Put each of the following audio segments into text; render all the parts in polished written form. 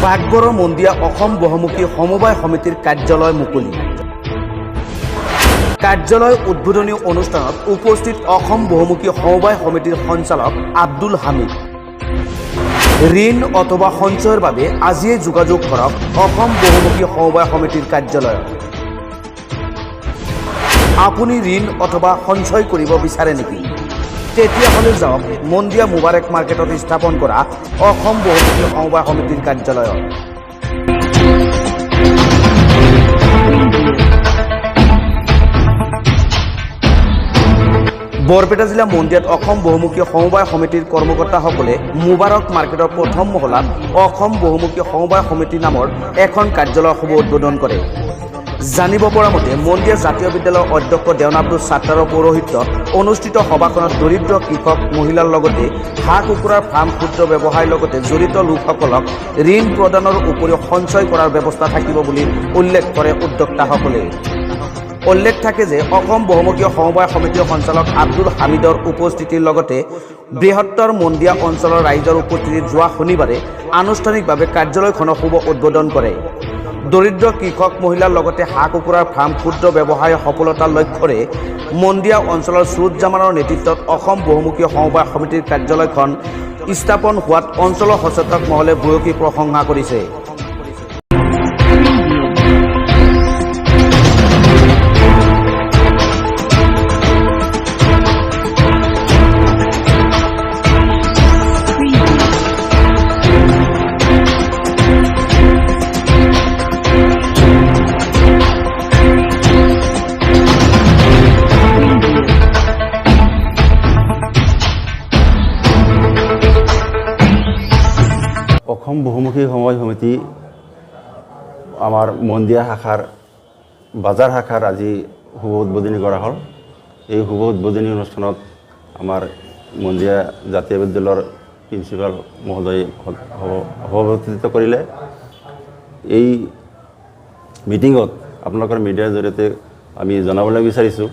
পাকঘৰৰ মন্দিয়া অসম বহুমুখী সমবায় সমিতিৰ কাৰ্যালয় মুকলি। কাৰ্যালয় উদ্বোধনী অনুষ্ঠানত উপস্থিত অসম বহুমুখী সমবায় সমিতিৰ সঞ্চালক আব্দুল হামিদ। ঋণ অথবা সঞ্চয়ৰ বাবে আজিয়ে যোগাযোগ কৰক অসম বহুমুখী সমবায় সমিতিৰ কাৰ্যালয়ত। আপুনি ঋণ অথবা সঞ্চয় কৰিব বিচাৰে নেকি? তেতিয়াহ'লে যাওক মন্দিয়া মুবাৰক মাৰ্কেটত স্থাপন কৰা অসম বহুমুখী সমবায় সমিতিৰ কাৰ্যালয়ত। বৰপেটা জিলা মন্দিয়াত অসম বহুমুখী সমবায় সমিতিৰ কৰ্মকৰ্তাসকলে মুবাৰক মাৰ্কেটৰ প্ৰথম মহলাত অসম বহুমুখী সমবায় সমিতি নামৰ এখন কাৰ্যালয় শুভ উদ্বোধন কৰে। জানিব পৰা মতে মন্দিয়া জাতীয় বিদ্যালয়ৰ অধ্যক্ষ দেওনাব্দুল ছাত্ৰৰ পৌৰোহিত্যত অনুষ্ঠিত সভাখনত দৰিদ্ৰ কৃষক মহিলাৰ লগতে হাঁহ কুকুৰাৰ ফাৰ্ম ক্ষুদ্ৰ ব্যৱসায়ৰ লগতে জড়িত লোকসকলক ঋণ প্ৰদানৰ উপৰিও সঞ্চয় কৰাৰ ব্যৱস্থা থাকিব বুলি উল্লেখ কৰে উদ্যোক্তাসকলে। উল্লেখ থাকে যে অসম বহুমুখী সমবায় সমিতিৰ সঞ্চালক আব্দুল হামিদৰ উপস্থিতিৰ লগতে বৃহত্তৰ মন্দিয়া অঞ্চলৰ ৰাইজৰ উপস্থিতিত যোৱা শনিবাৰে আনুষ্ঠানিকভাৱে কাৰ্যালয়খনৰ শুভ উদ্বোধন কৰে। দৰিদ্ৰ কৃষক মহিলাৰ লগতে হাঁহ কুকুৰাৰ ফাৰ্ম ক্ষুদ্ৰ ব্যৱসায়ৰ সফলতাৰ লক্ষ্যৰে মন্দিয়া অঞ্চলৰ সুৰুজ্জামানৰ নেতৃত্বত অসম বহুমুখী সমবায় সমিতিৰ কাৰ্যালয়খন স্থাপন হোৱাত অঞ্চলৰ সচেতক মহলে ভূয়সী প্ৰশংসা কৰিছে। অসম বহুমুখী সমবায় সমিতি আমাৰ মন্দিয়া শাখাৰ বাজাৰ শাখাৰ আজি শুভ উদ্বোধনী কৰা হ'ল। এই শুভ উদ্বোধনী অনুষ্ঠানত আমাৰ মন্দিয়া জাতীয় বিদ্যালয়ৰ প্ৰিন্সিপাল মহোদয় সভাপতিত্ব কৰিলে। এই মিটিঙত আপোনালোকৰ মিডিয়াৰ জৰিয়তে আমি জনাবলৈ বিচাৰিছোঁ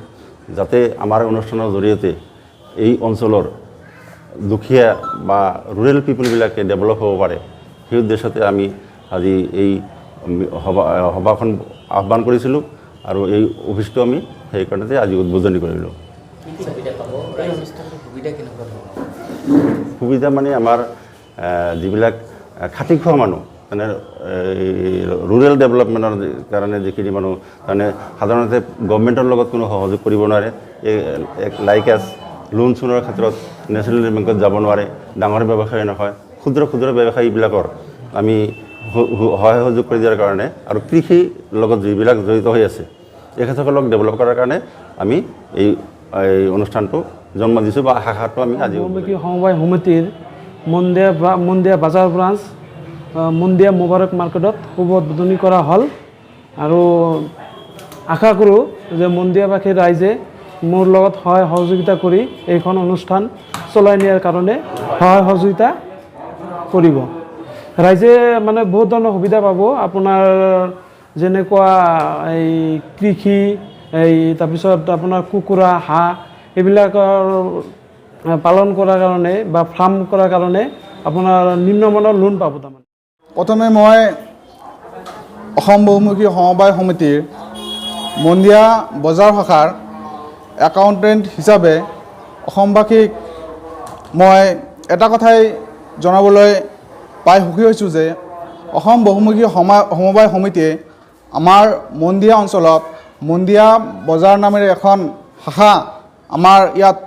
যাতে আমাৰ অনুষ্ঠানৰ জৰিয়তে এই অঞ্চলৰ দুখীয়া বা ৰুৰেল পিপুলবিলাকে ডেভেলপ হ'ব পাৰে, সেই উদ্দেশ্যতে আমি আজি এই সভাখন আহ্বান কৰিছিলোঁ আৰু এই অফিচটো আমি সেইকাৰণে আজি উদ্বোধনী কৰিলোঁ। সুবিধা মানে আমাৰ যিবিলাক খাটি খোৱা মানুহ মানে ৰুৰেল ডেভেলপমেণ্টৰ কাৰণে যিখিনি মানুহ মানে সাধাৰণতে গভৰ্ণমেণ্টৰ লগত কোনো সহযোগ কৰিব নোৱাৰে, লাইক এছ লোন চোনৰ ক্ষেত্ৰত নেশ্যনেল বেংকত যাব নোৱাৰে, ডাঙৰ ব্যৱসায়ী নহয়, ক্ষুদ্ৰ ব্যৱসায়ীবিলাকৰ আমি সহায় সহযোগ কৰি দিয়াৰ কাৰণে আৰু কৃষিৰ লগত যিবিলাক জড়িত হৈ আছে এখেতসকলক ডেভেলপ কৰাৰ কাৰণে আমি এই অনুষ্ঠানটো জন্ম দিছোঁ বা শাখাটো আমি আজি বহুমুখী সমবায় সমিতিৰ মন্দিয়া বাজাৰ ব্ৰাঞ্চ মন্দিয়া মুবাৰক মাৰ্কেটত শুভ উদ্বোধনী কৰা হ'ল আৰু আশা কৰোঁ যে মন্দিয়াবাসীৰ ৰাইজে মোৰ লগত সহায় সহযোগিতা কৰি এইখন অনুষ্ঠান চলাই নিয়াৰ কাৰণে সহায় সহযোগিতা কৰিব। ৰাইজে মানে বহুত ধৰণৰ সুবিধা পাব। আপোনাৰ যেনেকুৱা এই কৃষি তাৰপিছত আপোনাৰ কুকুৰা হাঁহ এইবিলাকৰ পালন কৰাৰ কাৰণে বা ফাৰ্ম কৰাৰ কাৰণে আপোনাৰ নিম্নমানৰ লোন পাব। তাৰমানে প্ৰথমে মই অসম বহুমুখী সমবায় সমিতিৰ মন্দিয়া বজাৰ শাখাৰ একাউণ্টেণ্ট হিচাপে অসমবাসীক মই এটা কথাই জনাবলৈ পাই সুখী হৈছোঁ যে অসম বহুমুখী সমবায় সমিতিয়ে আমাৰ মন্দিয়া অঞ্চলত মন্দিয়া বজাৰ নামেৰে এখন শাখা আমাৰ ইয়াত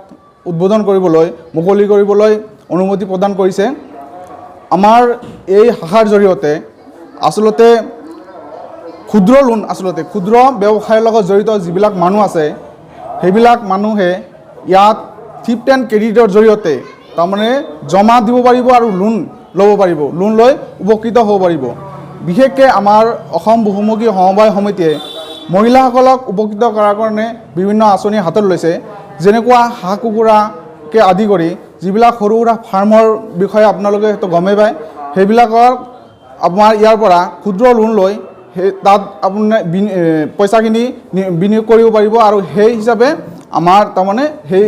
উদ্বোধন কৰিবলৈ মুকলি কৰিবলৈ অনুমতি প্ৰদান কৰিছে। আমাৰ এই শাখাৰ জৰিয়তে আচলতে ক্ষুদ্ৰ লোন ক্ষুদ্ৰ ব্যৱসায়ৰ লগত জড়িত যিবিলাক মানুহ আছে সেইবিলাক মানুহে ইয়াত থিফ্ট এণ্ড ক্ৰেডিটৰ জৰিয়তে তাৰমানে জমা দিব পাৰিব আৰু লোন ল'ব পাৰিব, লোন লৈ উপকৃত হ'ব পাৰিব। বিশেষকৈ আমাৰ অসম বহুমুখী সমবায় সমিতিয়ে মহিলাসকলক উপকৃত কৰাৰ কাৰণে বিভিন্ন আঁচনি হাতত লৈছে। যেনেকুৱা হাঁহ কুকুৰাকে আদি কৰি যিবিলাক সৰু সুৰা ফাৰ্মৰ বিষয়ে আপোনালোকে হয়তো গমেই পায়, সেইবিলাকৰ আমাৰ ইয়াৰ পৰা ক্ষুদ্ৰ লোন লৈ তাত আপোনাৰ পইচাখিনি বিনিয়োগ কৰিব পাৰিব আৰু সেই হিচাপে আমাৰ তাৰমানে সেই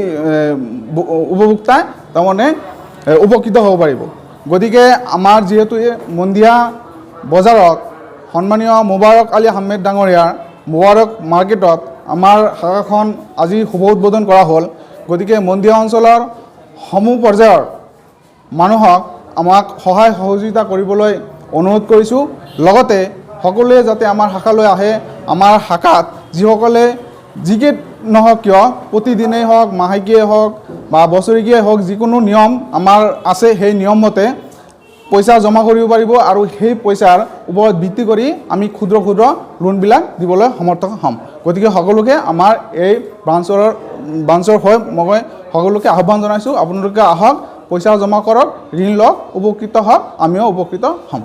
উপভোক্তাই তাৰমানে উপকৃত হ'ব পাৰিব। গতিকে আমাৰ যেহেতু মন্দিয়া বজাৰত সন্মানীয় মুবাৰক আলী আহমেদ ডাঙৰীয়াৰ মুবাৰক মাৰ্কেটত আমাৰ শাখাখন আজি শুভ উদ্বোধন কৰা হ'ল। গতিকে মন্দিয়া অঞ্চলৰ সমূহ পৰ্যায়ৰ মানুহক আমাক সহায় সহযোগিতা কৰিবলৈ অনুৰোধ কৰিছোঁ। লগতে সকলোৱে যাতে আমাৰ শাখালৈ আহে। আমাৰ শাখাত যিসকলে যিকে নহওক কিয় প্ৰতিদিনেই হওক, মাহেকীয়াই হওক বা বছৰেকীয়াই হওক, যিকোনো নিয়ম আমাৰ আছে, সেই নিয়ম মতে পইচা জমা কৰিব পাৰিব আৰু সেই পইচাৰ ওপৰত ভিত্তি কৰি আমি ক্ষুদ্ৰ ক্ষুদ্ৰ লোনবিলাক দিবলৈ সমৰ্থ হ'ম। গতিকে সকলোকে আমাৰ এই ব্ৰাঞ্চৰ হৈ মই সকলোকে আহ্বান জনাইছোঁ, আপোনালোকে আহক, পইচা জমা কৰক, ঋণ লওক, উপকৃত হওক, আমিও উপকৃত হ'ম।